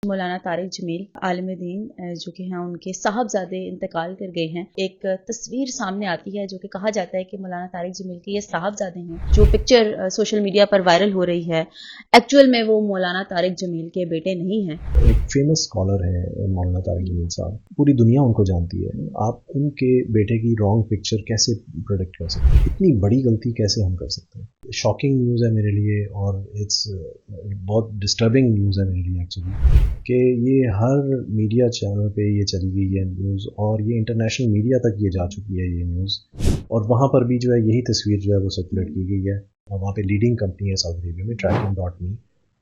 مولانا طارق جمیل عالم دین جو کہ ہیں ان کے صاحبزادے انتقال کر گئے ہیں. ایک تصویر سامنے آتی ہے جو کہ کہا جاتا ہے کہ مولانا طارق جمیل کے یہ صاحبزادے ہیں. جو پکچر سوشل میڈیا پر وائرل ہو رہی ہے ایکچوئل میں وہ مولانا طارق جمیل کے بیٹے نہیں ہیں. ایک فیمس اسکالر ہے مولانا طارق جمیل صاحب, پوری دنیا ان کو جانتی ہے. آپ ان کے بیٹے کی رانگ پکچر کیسے پروڈکٹ کر سکتے ہیں؟ اتنی بڑی غلطی کیسے ہم کر سکتے ہیں؟ شاکنگ نیوز ہے میرے لیے, اور بہت ڈسٹربنگ نیوز ہے میرے لیے ایکچولی, کہ یہ ہر میڈیا چینل پہ یہ چلی گئی ہے نیوز, اور یہ انٹرنیشنل میڈیا تک یہ جا چکی ہے یہ نیوز, اور وہاں پر بھی جو ہے یہی تصویر جو ہے وہ سرکولیٹ کی گئی ہے. وہاں پہ لیڈنگ کمپنی ہے سعودی عربیہ میں, ٹریکنگ.me,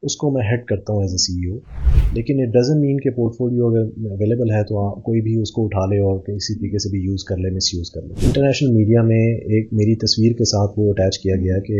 اس کو میں ہیڈ کرتا ہوں ایز اے سی ای او. لیکن اٹ ڈزنٹ مین کہ پورٹ فولیو اگر اویلیبل ہے تو کوئی بھی اس کو اٹھا لے اور کسی طریقے سے بھی یوز کر لے, مس یوز کر لے. انٹرنیشنل میڈیا میں ایک میری تصویر کے ساتھ وہ اٹیچ کیا گیا کہ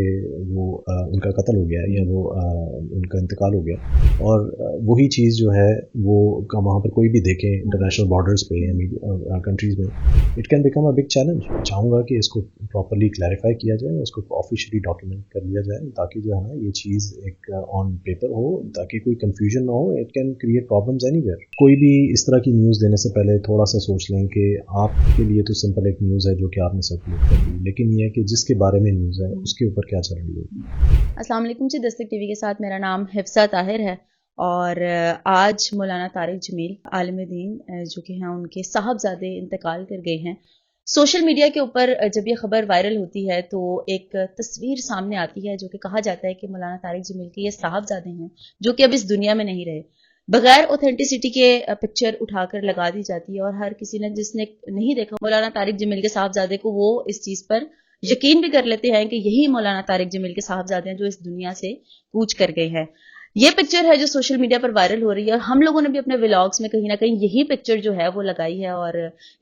وہ ان کا قتل ہو گیا یا وہ ان کا انتقال ہو گیا, اور وہی چیز جو ہے وہ وہاں پر کوئی بھی دیکھیں انٹرنیشنل بارڈرز پہ یا کنٹریز میں, it can become a big challenge. چاہوں گا کہ اس کو پراپرلی کلیریفائی کیا جائے, اس کو آفیشلی ڈاکیومنٹ کر لیا جائے, تاکہ جو ہے نا یہ چیز ایک آن پیپر ہو, تاکہ کوئی کنفیوژن نہ ہو. It can create problems anywhere. کوئی بھی اس طرح کی نیوز دینے سے پہلے تھوڑا سا سوچ لیں کہ آپ کے لیے تو سمپل ایک نیوز ہے جو کہ آپ نے سرکولیٹ کر دی, لیکن یہ ہے کہ جس کے بارے میں نیوز ہے اس کے اوپر کیا چل رہی ہے. السلام علیکم جی, دستک ٹی وی کے ساتھ میرا نام حفصہ طاہر ہے, اور آج مولانا طارق جمیل عالم دین جو کہ ہیں ان کے صاحبزادے انتقال کر گئے ہیں. سوشل میڈیا کے اوپر جب یہ خبر وائرل ہوتی ہے تو ایک تصویر سامنے آتی ہے جو کہ کہا جاتا ہے کہ مولانا طارق جمیل کے یہ صاحبزادے ہیں جو کہ اب اس دنیا میں نہیں رہے. بغیر اوتھینٹسٹی کے پکچر اٹھا کر لگا دی جاتی ہے, اور ہر کسی نے جس نے نہیں دیکھا مولانا طارق جمیل کے صاحبزادے کو, وہ اس چیز پر یقین بھی کر لیتے ہیں کہ یہی مولانا طارق جمیل کے صاحبزادے ہیں جو اس دنیا سے کوچ کر گئے ہیں. یہ پکچر ہے جو سوشل میڈیا پر وائرل ہو رہی ہے, اور ہم لوگوں نے بھی اپنے ولاگز میں کہیں نہ کہیں یہی پکچر جو ہے وہ لگائی ہے, اور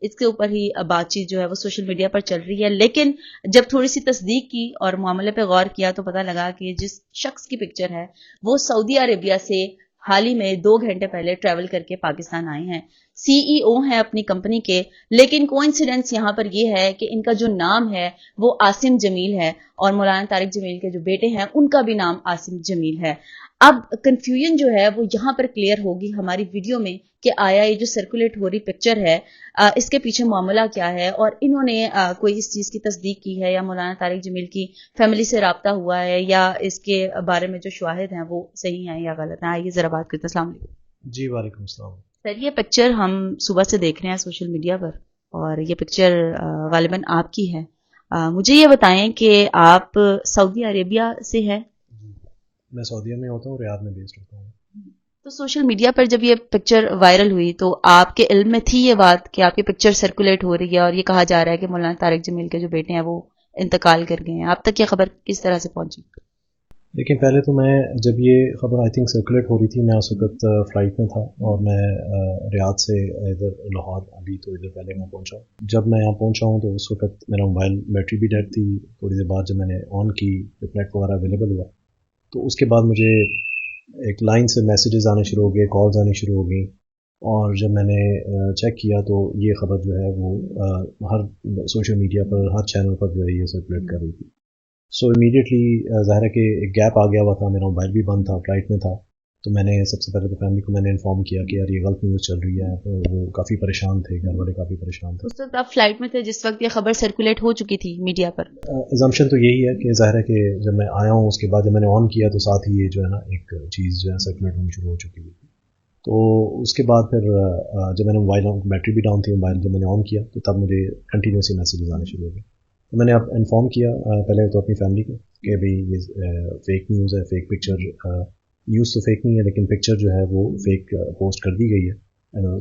اس کے اوپر ہی بات چیت جو ہے وہ سوشل میڈیا پر چل رہی ہے. لیکن جب تھوڑی سی تصدیق کی اور معاملے پہ غور کیا تو پتہ لگا کہ جس شخص کی پکچر ہے وہ سعودی عربیہ سے حال ہی میں 2 گھنٹے پہلے ٹریول کر کے پاکستان آئے ہیں. سی ای او ہیں اپنی کمپنی کے, لیکن کوئنسیڈنس یہاں پر یہ ہے کہ ان کا جو نام ہے وہ عاصم جمیل ہے, اور مولانا طارق جمیل کے جو بیٹے ہیں ان کا بھی نام عاصم جمیل ہے. اب کنفیوژن جو ہے وہ یہاں پر کلیئر ہوگی ہماری ویڈیو میں کہ آیا یہ جو سرکولیٹ ہو رہی پکچر ہے اس کے پیچھے معاملہ کیا ہے, اور انہوں نے کوئی اس چیز کی تصدیق کی ہے, یا مولانا طارق جمیل کی فیملی سے رابطہ ہوا ہے, یا اس کے بارے میں جو شواہد ہیں وہ صحیح ہیں یا غلط ہیں. آئیے ذرا بات کرتے ہیں. السلام علیکم. جی وعلیکم السلام. سر, یہ پکچر ہم صبح سے دیکھ رہے ہیں سوشل میڈیا پر, اور یہ پکچر غالباً آپ کی ہے. مجھے یہ بتائیں کہ آپ سعودی عربیہ سے ہیں؟ میں سعودیہ میں ہوتا ہوں, ریاض میں بیسڈ ہوتا ہوں. تو سوشل میڈیا پر جب یہ پکچر وائرل ہوئی تو آپ کے علم میں تھی یہ بات کہ آپ کی پکچر سرکولیٹ ہو رہی ہے اور یہ کہا جا رہا ہے کہ مولانا طارق جمیل کے جو بیٹے ہیں وہ انتقال کر گئے ہیں؟ آپ تک یہ خبر کس طرح سے پہنچی؟ لیکن پہلے تو میں جب یہ خبر آئی تھنک سرکولیٹ ہو رہی تھی, میں اس وقت فلائٹ میں تھا, اور میں ریاض سے ادھر لاہور, ابھی تو ادھر پہلے میں پہنچا ہوں. جب میں یہاں پہنچا ہوں تو اس وقت میرا موبائل بیٹری بھی ڈیڈ تھی. تھوڑی دیر بعد جب میں نے آن کی, نیٹ وغیرہ اویلیبل ہوا, تو اس کے بعد مجھے ایک لائن سے میسیجز آنے شروع ہو گئے, کالز آنی شروع ہو گئیں, اور جب میں نے چیک کیا تو یہ خبر جو ہے وہ ہر سوشل میڈیا پر, ہر چینل پر جو ہے یہ سرکولیٹ کر رہی تھی. سو امیڈیٹلی ظاہر ہے کہ ایک گیپ آ گیا ہوا تھا, میرا موبائل بھی بند تھا, فلائٹ میں تھا, تو میں نے سب سے پہلے تو فیملی کو میں نے انفارم کیا کہ یار یہ غلط نیوز چل رہی ہے. تو وہ کافی پریشان تھے, گھر والے کافی پریشان تھے. اس وقت آپ فلائٹ میں تھے جس وقت یہ خبر سرکولیٹ ہو چکی تھی میڈیا پر؟ ایگزامپشن تو یہی ہے کہ ظاہر ہے کہ جب میں آیا ہوں اس کے بعد جب میں نے آن کیا تو ساتھ ہی یہ جو ہے نا ایک چیز جو ہے سرکولیٹ ہونی شروع ہو چکی تھی. تو اس کے بعد پھر جب میں نے موبائل, بیٹری بھی ڈاؤن تھی موبائل, جب میں نے آن کیا تو تب مجھے کنٹینیوسلی میسیجز آنے شروع ہو گئے. تو میں نے اب انفارم کیا پہلے تو اپنی فیملی کو کہ بھئی یہ فیک نیوز ہے, فیک پکچر, نیوز تو فیک نہیں ہے لیکن پکچر جو ہے وہ فیک پوسٹ کر دی گئی ہے.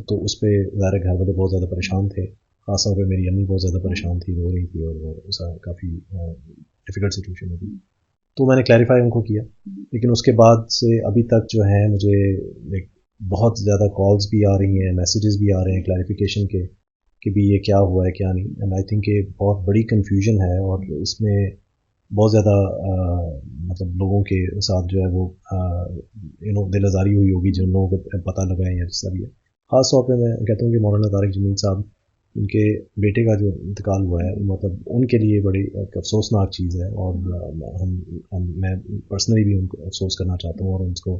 تو اس پہ ظاہر گھر والے بہت زیادہ پریشان تھے, خاص طور پہ میری امی بہت زیادہ پریشان تھی, رو رہی تھی, اور وہ کافی ڈیفیکلٹ سچویشن ہوتی. تو میں نے کلیریفائی ان کو کیا, لیکن اس کے بعد سے ابھی تک جو ہے مجھے ایک بہت زیادہ کالز بھی آ رہی ہیں, میسیجز بھی آ رہے ہیں کلیریفیکیشن کے کہ بھی یہ کیا ہوا ہے کیا نہیں. اینڈ آئی تھنک کہ بہت بڑی کنفیوژن ہے, اور اس میں بہت زیادہ مطلب لوگوں کے ساتھ جو ہے وہ دل آزاری ہوئی ہوگی جن لوگوں کو پتہ لگا ہے یا جس طرح بھی ہے. خاص طور پہ میں کہتا ہوں کہ مولانا طارق جمیل صاحب, ان کے بیٹے کا جو انتقال ہوا ہے, مطلب ان کے لیے بڑی افسوسناک چیز ہے, اور میں پرسنلی بھی ان کو افسوس کرنا چاہتا ہوں, اور ان کو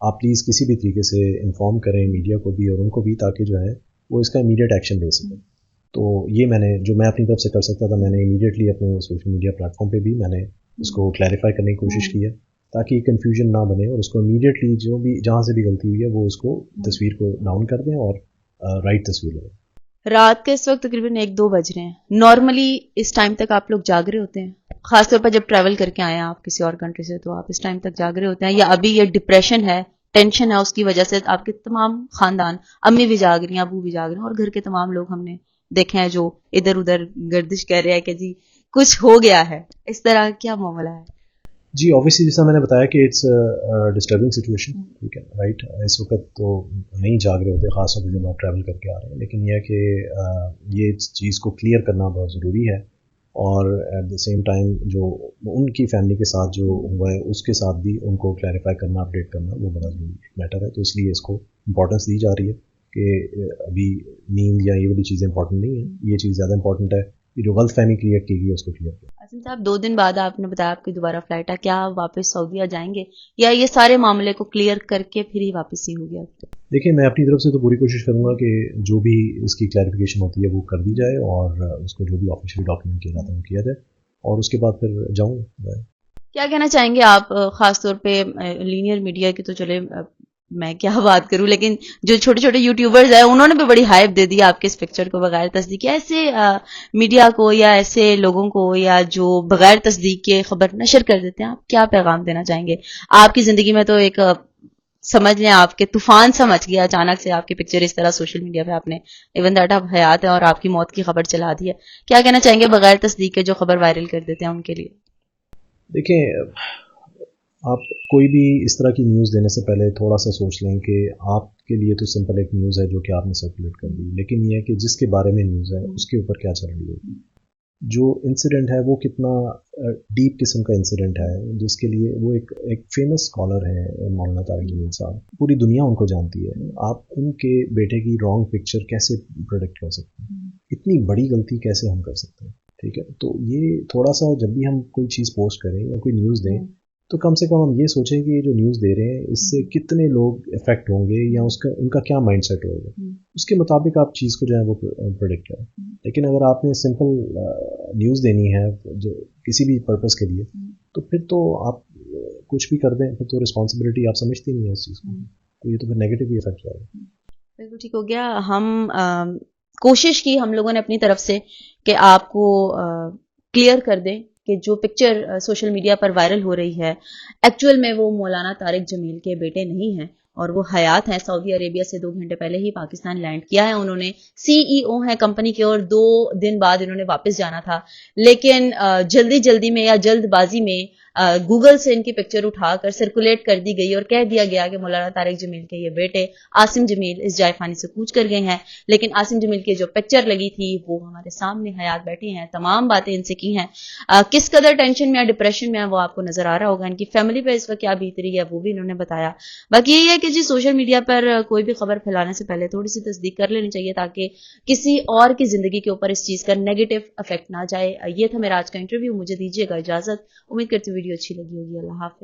آپ پلیز کسی بھی طریقے سے انفارم کریں میڈیا کو بھی اور ان کو بھی، تاکہ جو ہے وہ اس کا امیڈیٹ ایکشن لے سکیں. تو یہ میں اپنی طرف سے کر سکتا تھا، میں نے امیڈیٹلی اپنے سوشل میڈیا پلیٹ فارم پہ بھی میں نے اس کو کلیریفائی کرنے کی کوشش کی ہے، تاکہ کنفیوژن نہ بنے، اور اس کو امیڈیٹلی جو بھی جہاں سے بھی غلطی ہوئی ہے وہ اس کو تصویر کو ڈاؤن کر دیں اور رائٹ تصویر لیں. رات کے اس وقت تقریباً 1-2 بج رہے ہیں. نارملی اس ٹائم تک آپ لوگ جاگ رہے ہوتے ہیں؟ خاص طور پر جب ٹریول کر کے آئے ہیں آپ کسی اور کنٹری سے، تو آپ اس ٹائم تک جاگ رہے ہوتے ہیں، یا ابھی یہ ڈپریشن ہے، ٹینشن ہے، اس کی وجہ سے آپ کے تمام خاندان، امی بھی جاگ رہی ہیں، ابو بھی جاگ رہے ہیں، اور گھر کے تمام لوگ ہم نے دیکھے ہیں جو ادھر ادھر گردش کر رہے ہیں کہ جی کچھ ہو گیا ہے؟ اس طرح کیا معاملہ ہے؟ جی آبویسلی جیسا میں نے بتایا کہ اٹس ڈسٹربنگ سچویشن، ٹھیک ہے رائٹ. اس وقت تو نہیں جاگ رہے ہوتے، خاص طور پر جب آپ ٹریول کر کے آ رہے ہیں، لیکن یہ ہے کہ یہ چیز کو کلیئر کرنا بہت ضروری ہے، اور ایٹ دا سیم ٹائم جو ان کی فیملی کے ساتھ جو ہوا ہے اس کے ساتھ بھی ان کو کلیریفائی کرنا، اپڈیٹ کرنا، وہ بڑا ضروری میٹر ہے. تو اس لیے اس کو امپورٹنس دی جا رہی ہے کہ ابھی نیند یا یہ والی چیزیں امپورٹنٹ نہیں ہیں، یہ چیز زیادہ امپورٹنٹ ہے کہ جو غلط فہمی کریٹ کی گئی ہے اس کو کلیئر کریں. عاصم صاحب 2 دن بعد آپ نے بتایا آپ کی دوبارہ فلائٹ ہے، کیا آپ واپس سعودیہ جائیں گے، یا یہ سارے معاملے کو کلیئر کر کے پھر ہی واپسی ہوگی آپ کی؟ دیکھیں میں اپنی طرف سے تو پوری کوشش کروں گا کہ جو بھی اس کی کلیریفیکیشن ہوتی ہے وہ کر دی جائے، اور اس کو جو بھی آفیشیلی ڈاکیومنٹ کیا جاتا ہے وہ کیا جائے، اور اس کے بعد پھر جاؤں. کیا کہنا چاہیں گے آپ، خاص طور پہ لینئر میڈیا کی تو چلے میں کیا بات کروں، لیکن جو چھوٹے چھوٹے یوٹیوبرز ہیں انہوں نے بھی بڑی ہائپ دے دی آپ کے اس پکچر کو بغیر تصدیق کے. ایسے میڈیا کو یا ایسے لوگوں کو یا جو بغیر تصدیق کے خبر نشر کر دیتے ہیں، آپ کیا پیغام دینا چاہیں گے؟ آپ کی زندگی میں تو ایک سمجھ لیں آپ کے طوفان سا مچ گیا، اچانک سے آپ کی پکچر اس طرح سوشل میڈیا پہ آپ نے ایون دیٹ آپ حیات ہے اور آپ کی موت کی خبر چلا دی ہے. کیا کہنا چاہیں گے بغیر تصدیق کے جو خبر وائرل کر دیتے ہیں ان کے لیے؟ دیکھیں آپ کوئی بھی اس طرح کی نیوز دینے سے پہلے تھوڑا سا سوچ لیں کہ آپ کے لیے تو سمپل ایک نیوز ہے جو کہ آپ نے سرکولیٹ کر دی، لیکن یہ ہے کہ جس کے بارے میں نیوز ہے اس کے اوپر کیا چل رہی ہے، جو انسیڈنٹ ہے وہ کتنا ڈیپ قسم کا انسیڈنٹ ہے، جس کے لیے وہ ایک فیمس اسکالر ہے مولانا طارق جمیل صاحب، پوری دنیا ان کو جانتی ہے. آپ ان کے بیٹے کی رانگ پکچر کیسے پروڈکٹ کر سکتے ہیں؟ اتنی بڑی غلطی کیسے ہم کر سکتے ہیں؟ ٹھیک ہے، تو یہ تھوڑا سا جب بھی ہم کوئی چیز پوسٹ کریں یا کوئی نیوز دیں تو کم سے کم ہم یہ سوچیں کہ یہ جو نیوز دے رہے ہیں اس سے کتنے لوگ افیکٹ ہوں گے، یا ان کا کیا مائنڈ سیٹ ہوگا، اس کے مطابق آپ چیز کو جو ہے وہ پروڈکٹ کریں. لیکن اگر آپ نے سمپل نیوز دینی ہے جو کسی بھی پرپز کے لیے، تو پھر تو آپ کچھ بھی کر دیں، پھر تو رسپانسبلٹی آپ سمجھتی نہیں ہے اس چیز کو، تو یہ تو پھر نیگیٹو ہی افیکٹ جائے گا. بالکل ٹھیک ہو گیا. ہم کوشش کی ہم لوگوں نے اپنی طرف سے کہ آپ کو کلیئر کر دیں کہ جو پکچر سوشل میڈیا پر وائرل ہو رہی ہے ایکچوئل میں وہ مولانا طارق جمیل کے بیٹے نہیں ہیں، اور وہ حیات ہیں. سعودی عربیہ سے 2 گھنٹے پہلے ہی پاکستان لینڈ کیا ہے. انہوں نے CEO ہیں کمپنی کے، اور 2 دن بعد انہوں نے واپس جانا تھا، لیکن جلدی میں یا جلد بازی میں گوگل سے ان کی پکچر اٹھا کر سرکولیٹ کر دی گئی اور کہہ دیا گیا کہ مولانا طارق جمیل کے یہ بیٹے عاصم جمیل اس جائے فانی سے کوچ کر گئے ہیں. لیکن عاصم جمیل کی جو پکچر لگی تھی وہ ہمارے سامنے حیات بیٹھے ہیں، تمام باتیں ان سے کی ہیں. کس قدر ٹینشن میں یا ڈپریشن میں وہ آپ کو نظر آ رہا ہوگا. ان کی فیملی پہ اس وقت کیا بیت رہی ہے وہ بھی انہوں نے بتایا. باقی یہی ہے کہ جی سوشل میڈیا پر کوئی بھی خبر پھیلانے سے پہلے تھوڑی سی تصدیق کر لینی چاہیے، تاکہ کسی اور کی زندگی کے اوپر اس چیز کا نیگیٹو افیکٹ نہ جائے. یہ تھا میرا آج کا انٹرویو. مجھے دیجیے گا اجازت. امید کرتی ہوں ویڈیو اچھی لگی ہوگی. اللہ حافظ.